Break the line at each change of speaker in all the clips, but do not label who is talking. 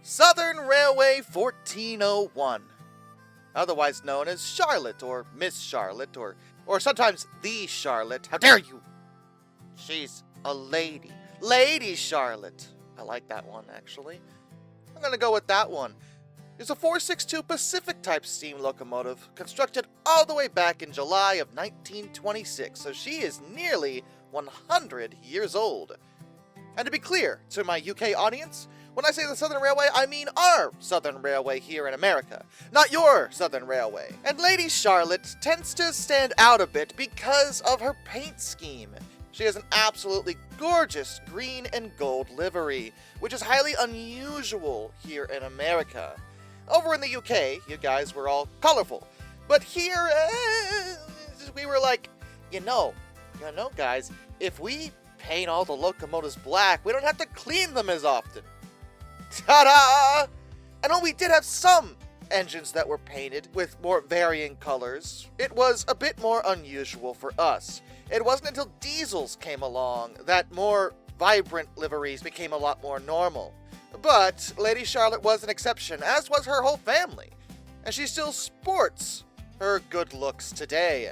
Southern Railway 1401, otherwise known as Charlotte or Miss Charlotte or sometimes the Charlotte. How dare you! She's a lady. Lady Charlotte. I like that one, actually. I'm gonna go with that one. It's a 462 Pacific-type steam locomotive, constructed all the way back in July of 1926, so she is nearly 100 years old. And to be clear to my UK audience, when I say the Southern Railway, I mean our Southern Railway here in America, not your Southern Railway. And Lady Charlotte tends to stand out a bit because of her paint scheme. She has an absolutely gorgeous green and gold livery, which is highly unusual here in America. Over in the UK, you guys were all colorful, but here, we were like, you know guys, if we paint all the locomotives black, we don't have to clean them as often. Ta-da! And while we did have some engines that were painted with more varying colors, it was a bit more unusual for us. It wasn't until diesels came along that more vibrant liveries became a lot more normal. But Lady Charlotte was an exception, as was her whole family, and she still sports her good looks today.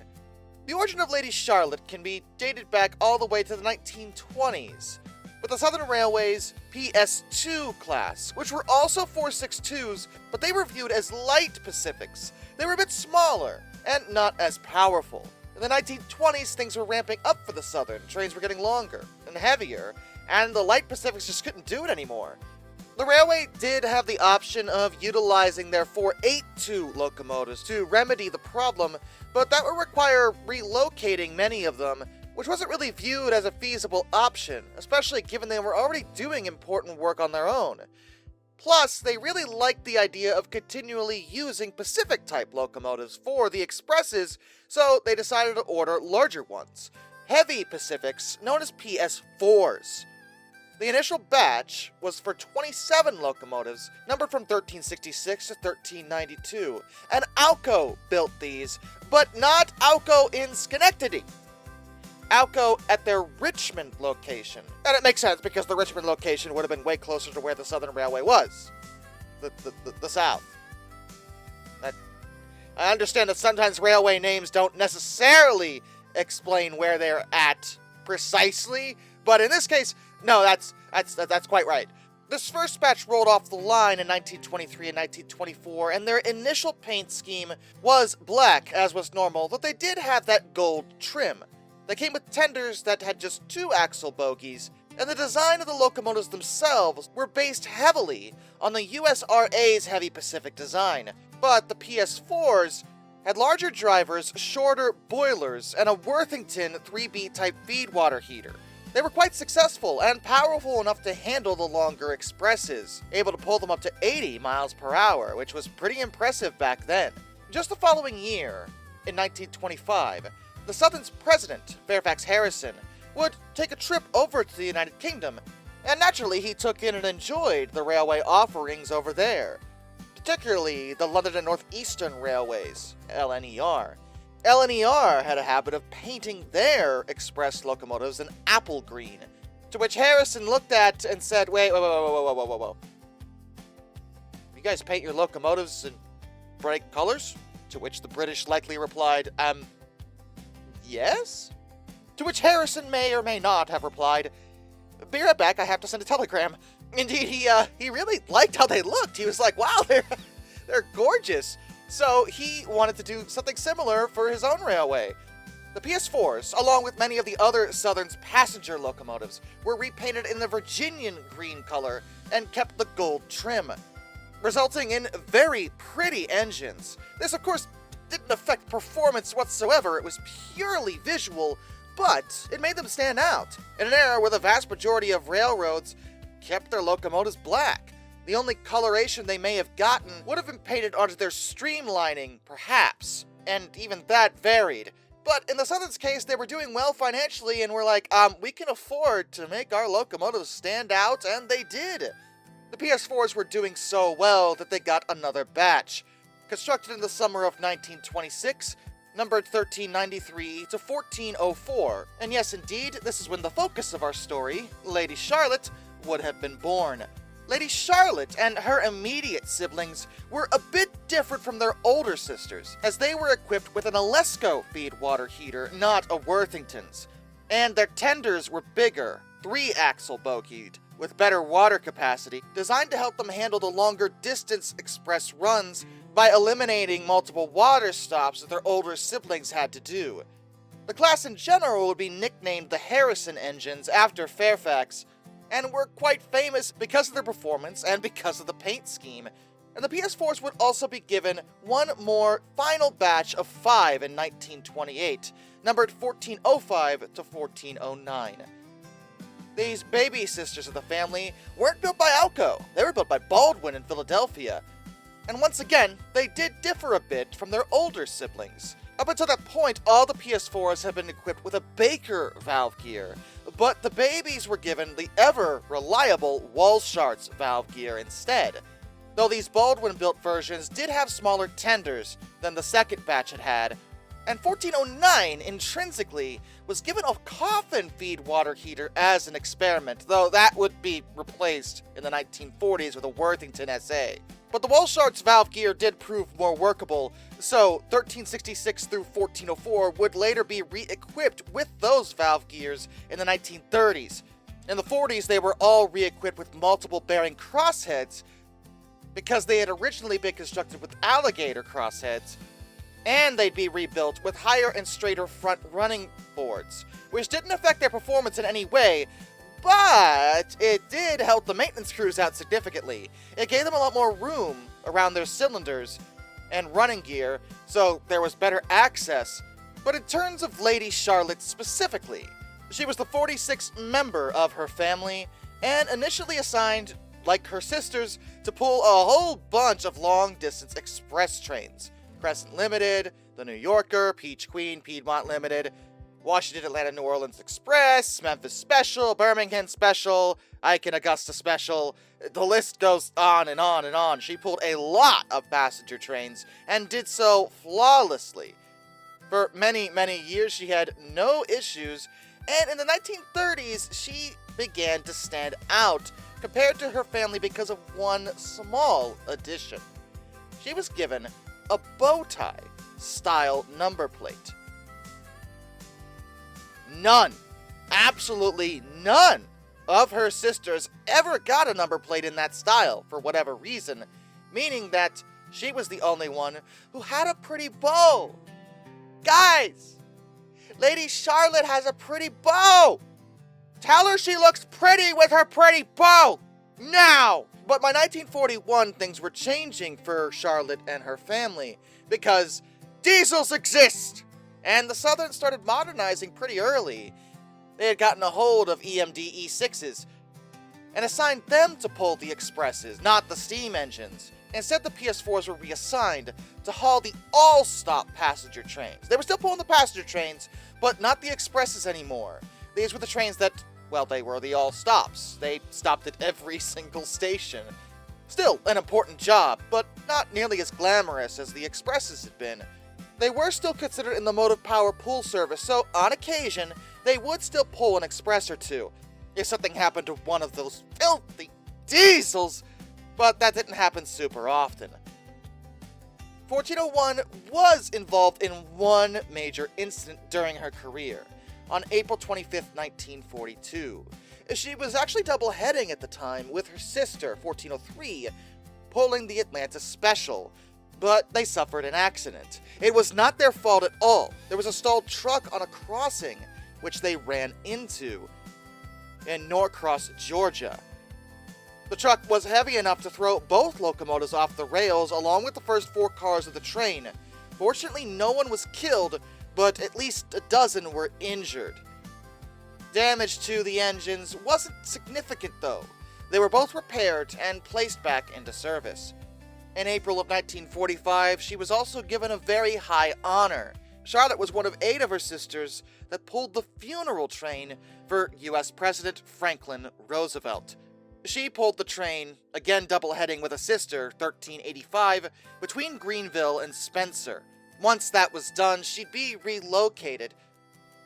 The origin of Lady Charlotte can be dated back all the way to the 1920s, with the Southern Railway's Ps-2 class, which were also 462s, but they were viewed as light Pacifics. They were a bit smaller, and not as powerful. In the 1920s, things were ramping up for the Southern. Trains were getting longer and heavier, and the light Pacifics just couldn't do it anymore. The railway did have the option of utilizing their 482 locomotives to remedy the problem, but that would require relocating many of them, which wasn't really viewed as a feasible option, especially given they were already doing important work on their own. Plus, they really liked the idea of continually using Pacific-type locomotives for the expresses, so they decided to order larger ones, heavy Pacifics known as Ps-4s. The initial batch was for 27 locomotives, numbered from 1366 to 1392, and Alco built these, but not Alco in Schenectady. Alco at their Richmond location. And it makes sense because the Richmond location would have been way closer to where the Southern Railway was. The South. I understand that sometimes railway names don't necessarily explain where they're at precisely, but in this case, no, that's quite right. This first batch rolled off the line in 1923 and 1924, and their initial paint scheme was black, as was normal, though they did have that gold trim. They came with tenders that had just 2 axle bogies, and the design of the locomotives themselves were based heavily on the USRA's Heavy Pacific design, but the Ps-4s had larger drivers, shorter boilers, and a Worthington 3B type feed water heater. They were quite successful and powerful enough to handle the longer expresses, able to pull them up to 80 miles per hour, which was pretty impressive back then. Just the following year, in 1925, the Southern's president, Fairfax Harrison, would take a trip over to the United Kingdom, and naturally he took in and enjoyed the railway offerings over there, particularly the London and North Eastern Railways, LNER. LNER had a habit of painting their express locomotives in apple green, to which Harrison looked at and said, whoa. You guys paint your locomotives in bright colors? To which the British likely replied, yes? To which Harrison may or may not have replied, be right back, I have to send a telegram. Indeed, he really liked how they looked. He was like, wow, they're gorgeous. So he wanted to do something similar for his own railway. The Ps-4s, along with many of the other Southern's passenger locomotives, were repainted in the Virginian green color and kept the gold trim, resulting in very pretty engines. This, of course, didn't affect performance whatsoever. It was purely visual, but it made them stand out in an era where the vast majority of railroads kept their locomotives black. The only coloration they may have gotten would have been painted onto their streamlining, perhaps, and even that varied. But in the Southern's case, they were doing well financially and were like, we can afford to make our locomotives stand out, and they did. The Ps-4s were doing so well that they got another batch. Constructed in the summer of 1926, numbered 1393 to 1404. And yes, indeed, this is when the focus of our story, Lady Charlotte, would have been born. Lady Charlotte and her immediate siblings were a bit different from their older sisters, as they were equipped with an Alesco feed water heater, not a Worthington's, and their tenders were bigger, 3-axle bogeyed, with better water capacity, designed to help them handle the longer distance express runs by eliminating multiple water stops that their older siblings had to do. The class in general would be nicknamed the Harrison engines after Fairfax, and were quite famous because of their performance and because of the paint scheme. And the Ps-4s would also be given one more final batch of 5 in 1928, numbered 1405 to 1409. These baby sisters of the family weren't built by Alco, they were built by Baldwin in Philadelphia. And once again, they did differ a bit from their older siblings. Up until that point, all the Ps-4s have been equipped with a Baker valve gear, but the babies were given the ever-reliable Walschaerts valve gear instead, though these Baldwin-built versions did have smaller tenders than the second batch had had, and 1409 intrinsically was given a coffin feed water heater as an experiment, though that would be replaced in the 1940s with a Worthington SA. But the Walschaerts valve gear did prove more workable, so 1366 through 1404 would later be re-equipped with those valve gears in the 1930s. In the 40s, they were all re-equipped with multiple bearing crossheads because they had originally been constructed with alligator crossheads, and they'd be rebuilt with higher and straighter front running boards, which didn't affect their performance in any way, but it did help the maintenance crews out significantly. It gave them a lot more room around their cylinders and running gear, so there was better access. But in terms of Lady Charlotte specifically, she was the 46th member of her family, and initially assigned, like her sisters, to pull a whole bunch of long-distance express trains. Crescent Limited, the New Yorker, Peach Queen, Piedmont Limited, Washington, Atlanta, New Orleans Express, Memphis Special, Birmingham Special, Aiken, Augusta Special. The list goes on and on and on. She pulled a lot of passenger trains and did so flawlessly. For many, many years, she had no issues, and in the 1930s, she began to stand out compared to her family because of one small addition. She was given a bow tie style number plate. None, absolutely none, of her sisters ever got a number plate in that style for whatever reason, meaning that she was the only one who had a pretty bow. Guys, Lady Charlotte has a pretty bow. Tell her she looks pretty with her pretty bow, now! But by 1941, things were changing for Charlotte and her family, because diesels exist! And the Southerns started modernizing pretty early. They had gotten a hold of EMD E6s, and assigned them to pull the expresses, not the steam engines. Instead, the Ps-4s were reassigned to haul the all-stop passenger trains. They were still pulling the passenger trains, but not the expresses anymore. These were the trains that, well, they were the all-stops. They stopped at every single station. Still an important job, but not nearly as glamorous as the expresses had been. They were still considered in the motive power pool service, so on occasion, they would still pull an express or two if something happened to one of those filthy diesels, but that didn't happen super often. 1401 was involved in one major incident during her career, on April 25th, 1942. She was actually double-heading at the time with her sister, 1403, pulling the Atlanta Special, but they suffered an accident. It was not their fault at all. There was a stalled truck on a crossing, which they ran into in Norcross, Georgia. The truck was heavy enough to throw both locomotives off the rails along with the first 4 cars of the train. Fortunately, no one was killed, but at least a dozen were injured. Damage to the engines wasn't significant though. They were both repaired and placed back into service. In April of 1945, she was also given a very high honor. Charlotte was one of 8 of her sisters that pulled the funeral train for U.S. President Franklin Roosevelt. She pulled the train, again double-heading with a sister, 1385, between Greenville and Spencer. Once that was done, she'd be relocated.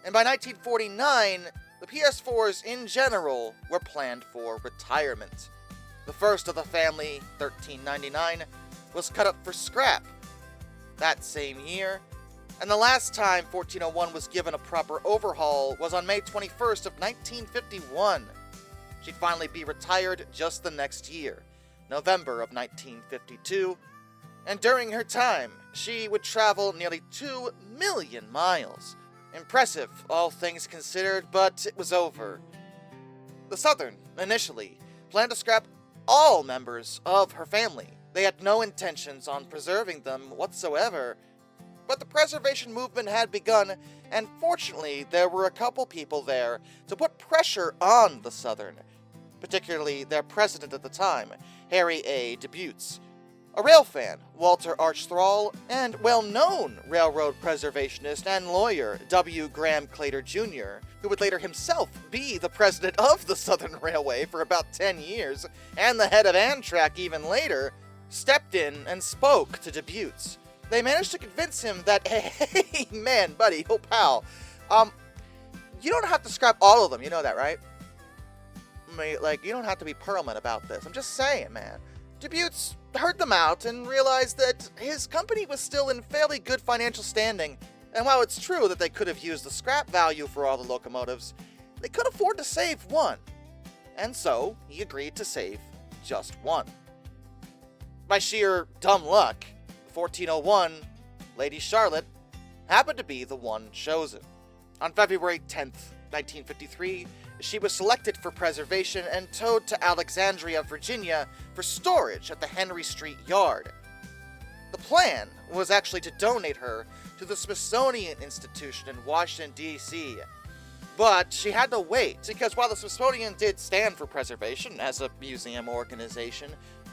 And by 1949, the Ps-4s in general were planned for retirement. The first of the family, 1399, was cut up for scrap that same year, and the last time 1401 was given a proper overhaul was on May 21st of 1951. She'd finally be retired just the next year, November of 1952, and during her time, she would travel nearly 2 million miles. Impressive, all things considered, but it was over. The Southern, initially, planned to scrap all members of her family. They had no intentions on preserving them whatsoever, but the preservation movement had begun, and fortunately there were a couple people there to put pressure on the Southern, particularly their president at the time, Harry A. Debutes, a railfan, Walter Archthrall, and well-known railroad preservationist and lawyer W. Graham Claytor Jr., who would later himself be the president of the Southern Railway for about 10 years, and the head of Amtrak even later, stepped in and spoke to Debutes. They managed to convince him that, hey, man, buddy, oh, pal, you don't have to scrap all of them, you know that, right? I mean, like, you don't have to be Perlman about this. I'm just saying, man. Debutes heard them out and realized that his company was still in fairly good financial standing, and while it's true that they could have used the scrap value for all the locomotives, they could afford to save one. And so, he agreed to save just one. By sheer dumb luck, 1401, Lady Charlotte, happened to be the one chosen. On February 10th, 1953, she was selected for preservation and towed to Alexandria, Virginia for storage at the Henry Street Yard. The plan was actually to donate her to the Smithsonian Institution in Washington, D.C., but she had to wait, because while the Smithsonian did stand for preservation as a museum organization,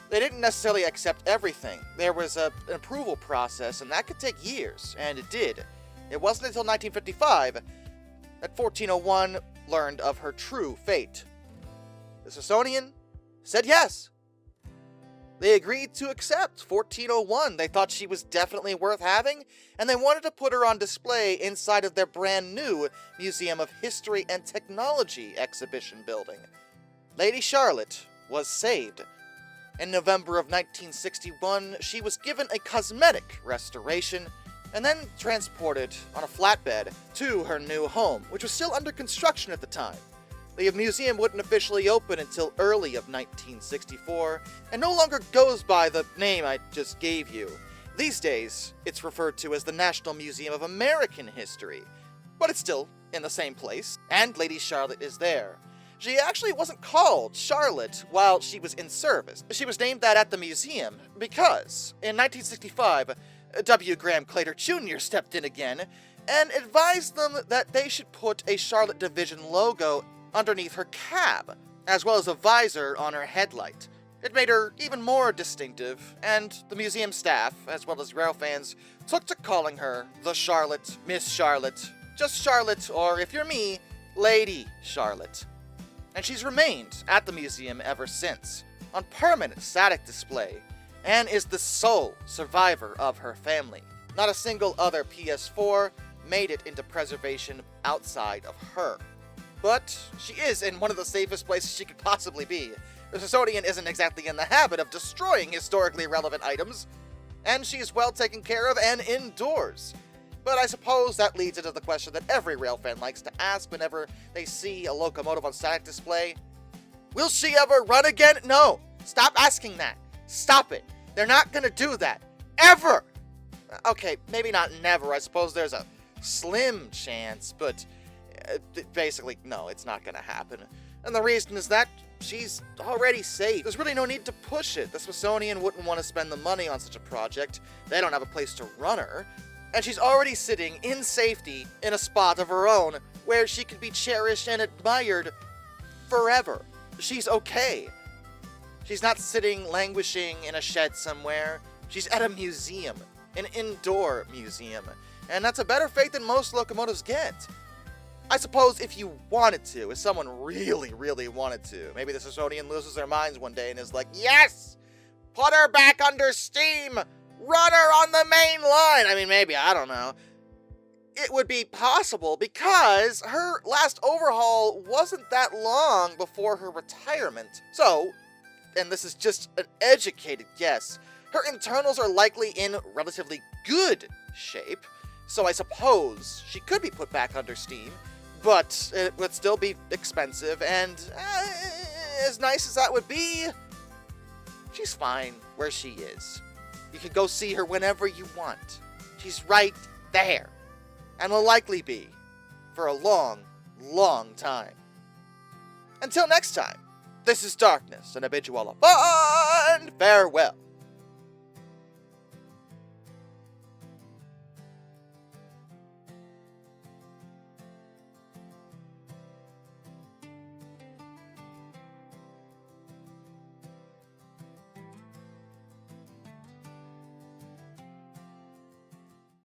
they didn't necessarily accept everything. There was an approval process, and that could take years, and it did. It wasn't until 1955 that 1401 learned of her true fate. The Smithsonian said yes. They agreed to accept 1401. They thought she was definitely worth having, and they wanted to put her on display inside of their brand new Museum of History and Technology exhibition building. Lady Charlotte was saved. In November of 1961, she was given a cosmetic restoration and then transported on a flatbed to her new home, which was still under construction at the time. The museum wouldn't officially open until early of 1964, and no longer goes by the name I just gave you. These days, it's referred to as the National Museum of American History, but it's still in the same place, and Lady Charlotte is there. She actually wasn't called Charlotte while she was in service. She was named that at the museum because, in 1965, W. Graham Claytor Jr. stepped in again and advised them that they should put a Charlotte Division logo underneath her cab, as well as a visor on her headlight. It made her even more distinctive, and the museum staff, as well as rail fans, took to calling her the Charlotte, Miss Charlotte, just Charlotte, or if you're me, Lady Charlotte. And she's remained at the museum ever since, on permanent static display, and is the sole survivor of her family. Not a single other Ps-4 made it into preservation outside of her. But she is in one of the safest places she could possibly be. The Smithsonian isn't exactly in the habit of destroying historically relevant items, and she is well taken care of and indoors. But I suppose that leads into the question that every railfan likes to ask whenever they see a locomotive on static display. Will she ever run again? No! Stop asking that! Stop it! They're not gonna do that! Ever! Okay, maybe not never. I suppose there's a slim chance, but basically, no, it's not gonna happen. And the reason is that she's already safe. There's really no need to push it. The Smithsonian wouldn't want to spend the money on such a project. They don't have a place to run her. And she's already sitting in safety in a spot of her own where she could be cherished and admired forever. She's okay. She's not sitting languishing in a shed somewhere. She's at a museum, an indoor museum. And that's a better fate than most locomotives get. I suppose if you wanted to, if someone really, really wanted to, maybe the Smithsonian loses their minds one day and is like, yes! Put her back under steam! Run her on the main line! I mean, maybe, I don't know. It would be possible because her last overhaul wasn't that long before her retirement. So, and this is just an educated guess, her internals are likely in relatively good shape, so I suppose she could be put back under steam, but it would still be expensive, and as nice as that would be, she's fine where she is. You can go see her whenever you want. She's right there, and will likely be for a long, long time. Until next time, this is Darkness, and I bid you all a fond farewell.